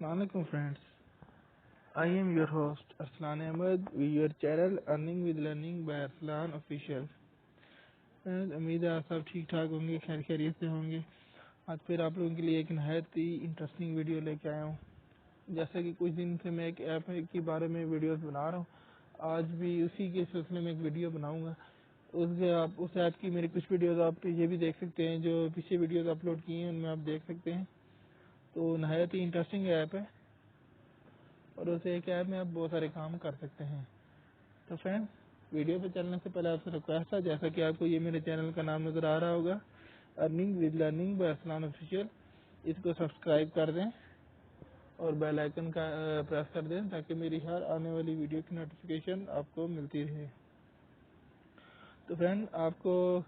Assalamualaikum friends. I am your host Arslan Ahmed with your channel Earning with Learning by Arslan Official. Friends, उम्मीद है आप सब ठीक ठाक होंगे, खैर खैरियत से होंगे। आज फिर आप लोगों के लिए एक नहायत ही इंटरेस्टिंग वीडियो लेके आया हूँ। जैसे कि कुछ दिन से मैं एक ऐप के बारे में वीडियोस बना रहा हूँ, आज भी उसी के सिलसिले में एक वीडियो बनाऊंगा। उस ऐप की मेरी कुछ वीडियोस आप ये भी देख सकते हैं, जो पीछे वीडियोस अपलोड की हैं उनमें आप देख सकते हैं। तो नहायत ही इंटरेस्टिंग ऐप है और उस एक ऐप में आप बहुत सारे काम कर सकते हैं। तो फ्रेंड, वीडियो पे चलने से पहले आपसे रिक्वेस्ट है, जैसा कि आपको ये मेरे चैनल का नाम नज़र आ रहा होगा, earning with learning by Arsalan official, इसको सब्सक्राइब कर दें और बेल आइकन का प्रेस कर दें ताकि मेरी हर आने वाली वीडियो की नोटिफिकेशन आपको मिलती रहे। तो फ्रेंड, आपको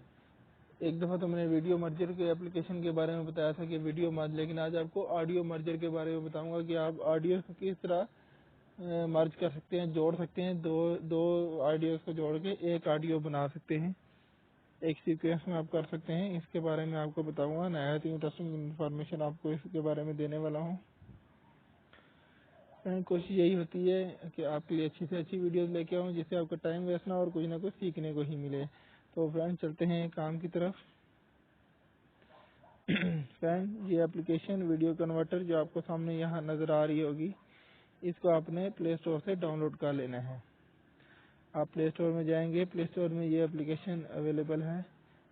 एक दफ़ा तो मैंने वीडियो मर्जर के एप्लीकेशन के बारे में बताया था कि वीडियो मर्ज, लेकिन आज आपको ऑडियो मर्जर के बारे में बताऊंगा कि आप ऑडियो किस तरह मर्ज कर सकते हैं, जोड़ सकते हैं। दो ऑडियोज को जोड़ के एक ऑडियो बना सकते हैं, एक सीक्वेंस में आप कर सकते हैं। इसके बारे में आपको बताऊंगा, नहायत ही इंटरेस्टिंग इन्फॉर्मेशन आपको इसके बारे में देने वाला हूँ। कोशिश यही होती है कि आपके लिए अच्छी से अच्छी वीडियोस लेके आऊँ जिससे आपका टाइम वेस्ट ना और कुछ ना कुछ सीखने को ही मिले। तो फ्रेंड, चलते हैं काम की तरफ। फ्रेंड, ये एप्लीकेशन वीडियो कन्वर्टर जो आपको सामने यहाँ नज़र आ रही होगी, इसको आपने प्ले स्टोर से डाउनलोड कर लेना है। आप प्ले स्टोर में जाएंगे, प्ले स्टोर में ये एप्लीकेशन अवेलेबल है।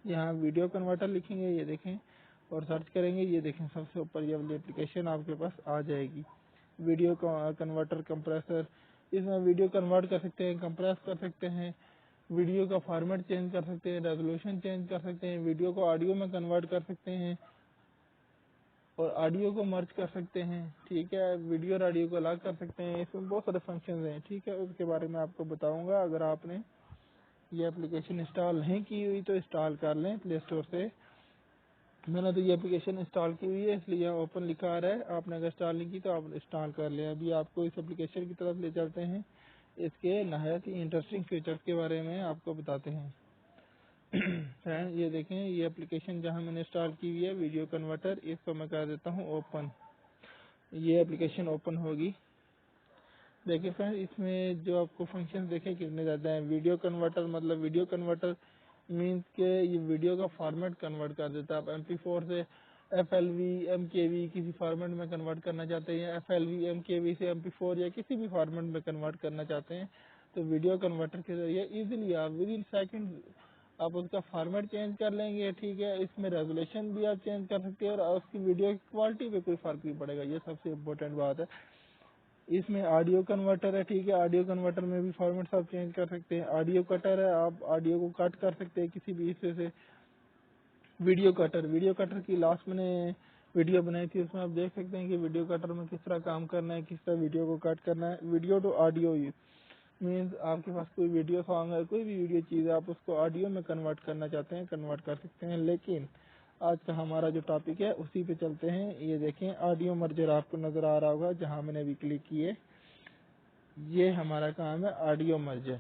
यहाँ वीडियो कन्वर्टर लिखेंगे, ये देखें, और सर्च करेंगे, ये देखें सबसे ऊपर ये वाली एप्लीकेशन आपके पास आ जाएगी, वीडियो कन्वर्टर कंप्रेसर। इसमें वीडियो कन्वर्ट कर सकते हैं, कंप्रेस कर सकते हैं, वीडियो का फॉर्मेट चेंज कर सकते हैं, रेजोल्यूशन चेंज कर सकते हैं, वीडियो को ऑडियो में कन्वर्ट कर सकते हैं और ऑडियो को मर्ज कर सकते हैं। ठीक है, वीडियो और ऑडियो को अलग कर सकते हैं। इसमें बहुत सारे फंक्शन हैं। ठीक है, उसके बारे में आपको बताऊंगा। अगर आपने ये एप्लीकेशन इंस्टॉल नहीं की हुई तो इंस्टॉल कर लें प्ले स्टोर से। मैंने तो ये एप्लीकेशन इंस्टॉल की हुई है, इसलिए यहाँ ओपन लिखा आ रहा है। आपने अगर इंस्टॉल नहीं की तो आप इंस्टॉल कर लें। अभी आपको इस एप्लीकेशन की तरफ ले चलते हैं, इसके नहायत ही इंटरेस्टिंग फीचर्स के बारे में आपको बताते हैं। फ्रेंड, ये देखें, ये एप्लीकेशन जहाँ मैंने इंस्टॉल की हुई है वीडियो कन्वर्टर, इसको मैं कर देता हूँ ओपन। ये एप्लीकेशन ओपन होगी। देखिए फ्रेंड, इसमें जो आपको फंक्शन देखे कितने ज़्यादा हैं। वीडियो कन्वर्टर मतलब वीडियो कन्वर्टर मीन्स के ये वीडियो का फॉर्मेट कन्वर्ट कर देता है। आप MP4 से FLV MKV किसी फॉर्मेट में कन्वर्ट करना चाहते हैं, FLV MKV से MP4 या किसी भी फॉर्मेट में कन्वर्ट करना चाहते हैं, तो वीडियो कन्वर्टर के जरिए इजीली आप विद इन सेकेंड आप उसका फॉर्मेट चेंज कर लेंगे। ठीक है, इसमें रेजोल्यूशन भी आप चेंज कर सकते हैं और उसकी वीडियो की क्वालिटी पे कोई फर्क नहीं पड़ेगा। ये सबसे इम्पोर्टेंट बात है। इसमें ऑडियो कन्वर्टर है। ठीक है, ऑडियो कन्वर्टर में भी फॉर्मेट आप चेंज कर सकते हैं। ऑडियो कटर है, आप ऑडियो को कट कर सकते हैं किसी भी हिस्से से। वीडियो कटर की लास्ट मैंने वीडियो बनाई थी, उसमें आप देख सकते हैं कि वीडियो कटर में किस तरह काम करना है, किस तरह वीडियो को कट करना है। वीडियो टू ऑडियो मीन्स आपके पास कोई वीडियो सॉन्ग है, कोई भी वीडियो चीज़ है, आप उसको ऑडियो में कन्वर्ट करना चाहते हैं, कन्वर्ट कर सकते हैं। लेकिन आज का हमारा जो टॉपिक है उसी पे चलते हैं। ये देखें, ऑडियो मर्जर आपको नज़र आ रहा होगा जहाँ मैंने अभी क्लिक किए। ये हमारा काम है ऑडियो मर्जर।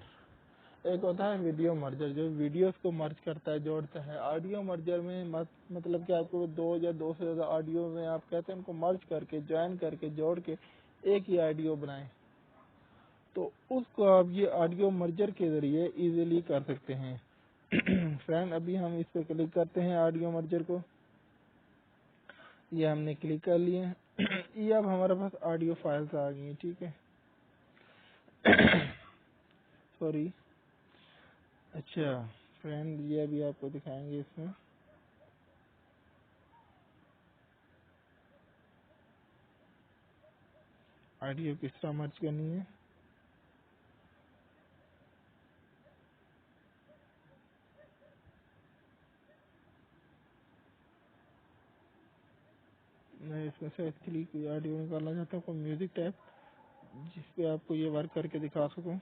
एक होता है वीडियो मर्जर जो वीडियोस को मर्ज करता है, जोड़ता है। ऑडियो मर्जर में मतलब कि आपको दो या दो से ज़्यादा ऑडियो में आप कहते हैं उनको मर्ज करके, ज्वाइन करके, जोड़ के एक ही ऑडियो बनाएं, तो उसको आप ये ऑडियो मर्जर के ज़रिए इजीली कर सकते हैं। फ्रेंड, अभी हम इस पर क्लिक करते हैं ऑडियो मर्जर को। ये हमने क्लिक कर लिए। ये अब हमारे पास ऑडियो फाइल्स आ गई हैं। ठीक है, सॉरी। अच्छा फ्रेंड, ये अभी आपको दिखाएंगे इसमें ऑडियो किस तरह मर्ज करनी है। मैं इसमें से एक्चुअली कोई ऑडियो निकालना चाहता हूँ, कोई म्यूजिक टाइप, जिसपे आपको ये वर्क करके दिखा सकूँ।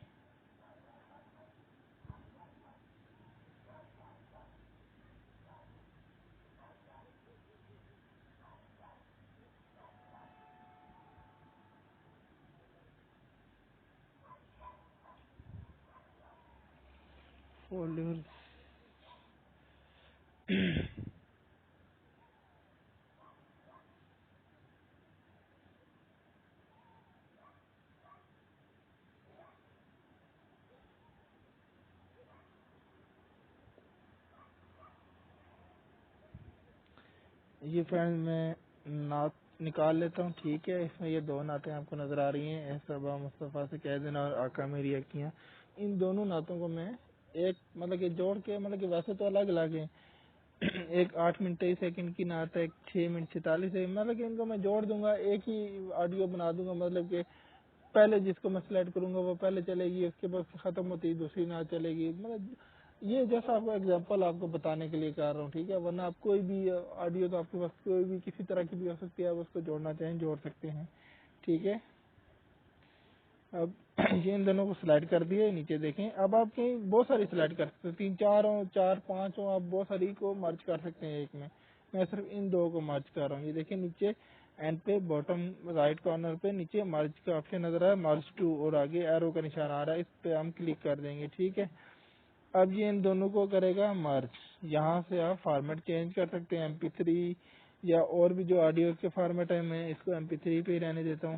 फोल्डर یہ فرینڈ میں نعت نکال لیتا ہوں، ٹھیک ہے۔ اس میں یہ دو نعتیں آپ کو نظر آ رہی ہیں، اے صبا مصطفیٰ سے کہہ دینا اور آقا میری اکیاں، ان دونوں نعتوں کو میں ایک مطلب کہ جوڑ کے، مطلب کہ ویسے تو الگ الگ ہیں، ایک 8 منٹ 23 سیکنڈ کی نعت ہے، ایک 6 منٹ 46 سیکنڈ، مطلب کہ ان کو میں جوڑ دوں گا، ایک ہی آڈیو بنا دوں گا، مطلب کہ پہلے جس کو میں سلیکٹ کروں گا وہ پہلے چلے گی، اس کے بعد ختم ہوتی ہے دوسری نعت چلے گی، مطلب یہ جیسا آپ کو ایگزامپل آپ کو بتانے کے لیے کر رہا ہوں، ٹھیک ہے۔ ورنہ آپ کوئی بھی آڈیو تو آپ کے پاس کوئی بھی کسی طرح کی بھی ہو سکتی ہے، آپ اس کو جوڑنا چاہیں جوڑ سکتے ہیں، ٹھیک ہے۔ اب یہ ان دونوں کو سلائڈ کر دیے، نیچے دیکھیں، اب آپ کہیں بہت ساری سلائڈ کر سکتے ہیں، 3 4 ہوں، 4 5 ہوں، آپ بہت ساری کو مرج کر سکتے ہیں ایک میں صرف ان دو کو مرج کر رہا ہوں۔ یہ دیکھیں نیچے اینڈ پہ باٹم رائٹ کارنر پہ نیچے مرج کا آپشن نظر آ رہا ہے، مرج ٹو، اور آگے ایرو کا نشان آ رہا ہے، اس پہ ہم کلک کر دیں گے، ٹھیک ہے۔ اب یہ ان دونوں کو کرے گا مرج، یہاں سے آپ فارمیٹ چینج کر سکتے ہیں، MP3 یا اور بھی جو آڈیو کے فارمیٹ ہے، میں اس کو MP3 پہ ہی رہنے دیتا ہوں۔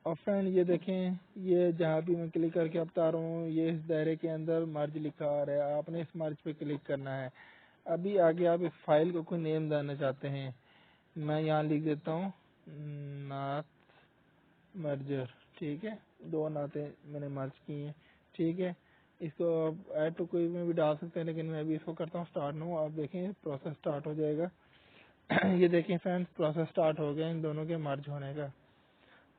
اور فرینڈ یہ دیکھیں، یہ جہاں بھی میں کلک کر کے بتا رہا ہوں، یہ اس دائرے کے اندر مرج لکھا آ رہا ہے، آپ نے اس مرج پہ کلک کرنا ہے۔ ابھی آگے آپ اس فائل کو کوئی نیم دینا چاہتے ہیں، میں یہاں لکھ دیتا ہوں نعت مرجر، ٹھیک ہے، 2 نعتیں میں نے مرج کی ہیں، ٹھیک ہے۔ اس کو آپ ایڈ ٹو کوئی میں بھی ڈال سکتے ہیں، لیکن میں ابھی اس کو کرتا ہوں اسٹارٹ نو، آپ دیکھیں پروسیس اسٹارٹ ہو جائے گا۔ یہ دیکھیں فرینڈ، پروسیس اسٹارٹ ہو گیا ان دونوں کے مرج ہونے کا۔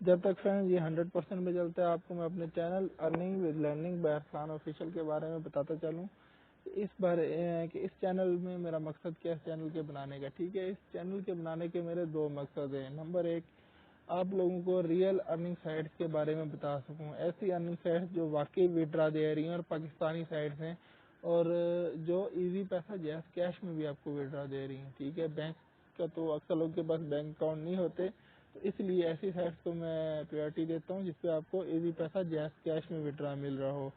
جب تک فرینڈ یہ 100% پہ چلتا ہے، آپ کو میں اپنے channel earning with learning by Arslan official کے بارے میں بتاتا چلوں اس بارے کہ اس چینل میں میرا مقصد کیا ہے، اس چینل کے بنانے کا، ٹھیک ہے۔ اس چینل کے بنانے کے میرے 2 مقصد ہیں۔ نمبر 1، آپ لوگوں کو ریئل ارننگ سائٹس کے بارے میں بتا سکوں، ایسی ارننگ سائٹس جو واقعی وڈرا دے رہی ہیں اور پاکستانی سائٹس ہیں، اور جو ایزی پیسہ جیس کیش میں بھی آپ کو وڈرا دے رہی ہیں، ٹھیک ہے۔ بینک کا تو اکثر لوگوں کے پاس بینک اکاؤنٹ نہیں ہوتے، تو اس لیے ایسی سائٹس کو میں پریورٹی دیتا ہوں جس پہ آپ کو ایزی پیسہ جیس کیش میں وڈرا مل رہا ہو،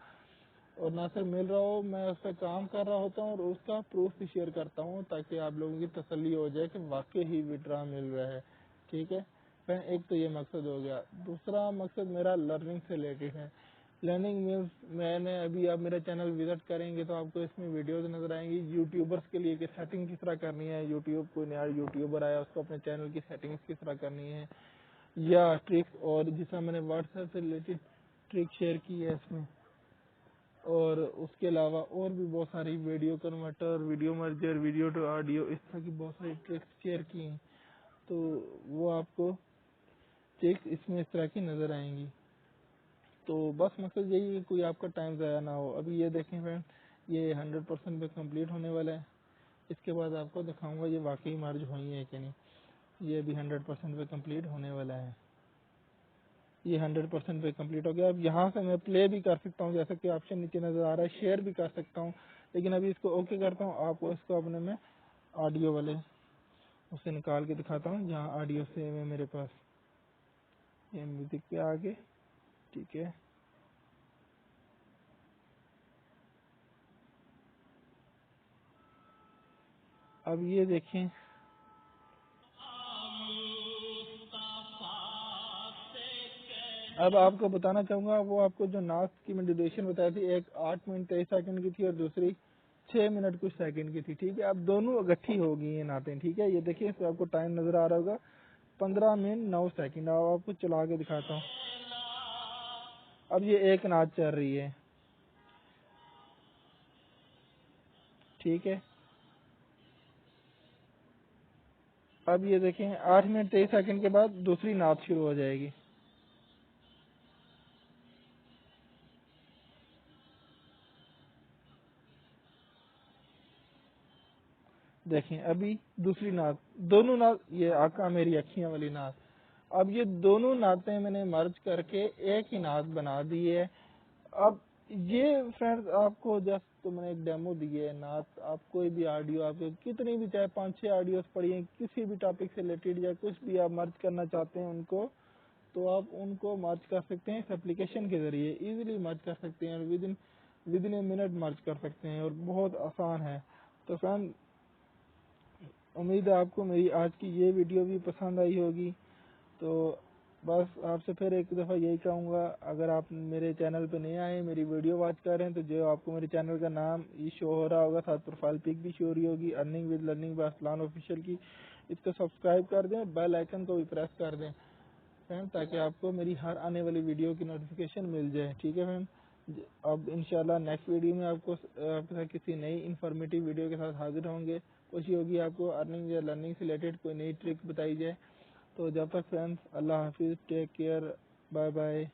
اور نہ صرف مل رہا ہو، میں اس پہ کام کر رہا ہوتا ہوں اور اس کا پروف بھی شیئر کرتا ہوں، تاکہ آپ لوگوں کی تسلی ہو جائے کہ واقعی ہی وڈرا مل رہا ہے، ٹھیک ہے۔ ایک تو یہ مقصد ہو گیا۔ دوسرا مقصد میرا لرننگ سے ریلیٹڈ ہے۔ لرننگ مینس میں نے ابھی آپ میرا چینل وزٹ کریں گے تو آپ کو اس میں ویڈیوز نظر آئیں گی یوٹیوبرس کے لیے کہ سیٹنگ کس طرح کرنی ہے، یوٹیوب کوئی نیا یوٹیوبر آیا اس کو اپنے چینل کی سیٹنگز کس طرح کرنی ہے، یا ٹرکس، اور جس طرح میں نے واٹس ایپ سے ریلیٹڈ ٹرک شیئر کی ہے اس میں، اور اس کے علاوہ اور بھی بہت ساری video converter, video merger, video to audio, اس طرح کی بہت ساری ٹرکس شیئر کی ہیں، تو وہ آپ کو ٹرکس اس میں اس طرح کی نظر آئیں گی۔ تو بس مقصد یہی ہے کوئی آپ کا ٹائم ضائع نہ ہو۔ ابھی یہ دیکھیں فرینڈ، یہ 100% پہ کمپلیٹ ہونے والا ہے، اس کے بعد آپ کو دکھاؤں گا یہ واقعی مرج ہوئی ہے کہ نہیں۔ یہ بھی 100% پہ کمپلیٹ ہونے والا ہے، یہ 100% پہ کمپلیٹ ہو گیا۔ اب یہاں سے میں پلے بھی کر سکتا ہوں، جیسا کہ آپشن نیچے نظر آ رہا ہے، شیئر بھی کر سکتا ہوں، لیکن ابھی اس کو اوکے کرتا ہوں، آپ کو اس کو اپنے میں آڈیو والے اسے نکال کے دکھاتا ہوں جہاں آڈیو سے میں میرے پاس یہ میوزک پہ آگے، ٹھیک ہے۔ اب یہ دیکھیں، اب آپ کو بتانا چاہوں گا، وہ آپ کو جو نعت کی میں ڈیوریشن بتائی تھی، ایک 8 منٹ 23 سیکنڈ کی تھی اور دوسری 6 منٹ کچھ سیکنڈ کی تھی، ٹھیک ہے۔ اب دونوں اکٹھی ہو گئی ہیں نعتیں، ٹھیک ہے۔ یہ دیکھیں، اس پہ آپ کو ٹائم نظر آ رہا ہوگا 15 منٹ 9 سیکنڈ۔ اب آپ کو چلا کے دکھاتا ہوں۔ اب یہ ایک نعت چل رہی ہے، ٹھیک ہے۔ اب یہ دیکھیں 8 منٹ 23 سیکنڈ کے بعد دوسری نعت شروع ہو جائے گی، دیکھیں ابھی دوسری نعت، دونوں نعت، یہ آقا میری اکھیاں والی نعت، اب یہ دونوں نعتیں میں نے مرج کر کے ایک ہی نعت بنا دی ہے۔ اب یہ فرینڈز آپ کو جسٹ تو میں نے ایک ڈیمو دی ہے نعت، آپ کوئی بھی آڈیو، آپ کتنی بھی چاہے 5 6 آڈیوز پڑھیے کسی بھی ٹاپک سے ریلیٹڈ یا کچھ بھی آپ مرج کرنا چاہتے ہیں ان کو، تو آپ ان کو مرج کر سکتے ہیں اس اپلیکیشن کے ذریعے، ایزیلی مرج کر سکتے ہیں، اور ود ان اے منٹ مرج کر سکتے ہیں، اور بہت آسان ہے۔ تو فرینڈ امید ہے آپ کو میری آج کی یہ ویڈیو بھی پسند آئی ہوگی، تو बस आपसे फिर एक दफ़ा यही कहूँगा, अगर आप मेरे चैनल पे नए आए, मेरी वीडियो वॉच कर रहे हैं, तो जो आपको मेरे चैनल का नाम ये शो हो रहा होगा, साथ प्रोफाइल पिक भी शो हो रही होगी, earning with learning by Arsalan official की, इसको सब्सक्राइब कर दें, बेल आइकन को भी प्रेस कर दें फ्रेंड, ताकि आपको मेरी हर आने वाली वीडियो की नोटिफिकेशन मिल जाए। ठीक है फ्रेंड, अब इंशाल्लाह नेक्स्ट वीडियो में आपके साथ किसी नई इन्फॉर्मेटिव वीडियो के साथ हाजिर होंगे। कोशिश होगी आपको अर्निंग या लर्निंग से रिलेटेड कोई नई ट्रिक बताई जाए। तो जब तक फ्रेंड्स, अल्लाह हाफिज़, टेक केयर, बाय बाय।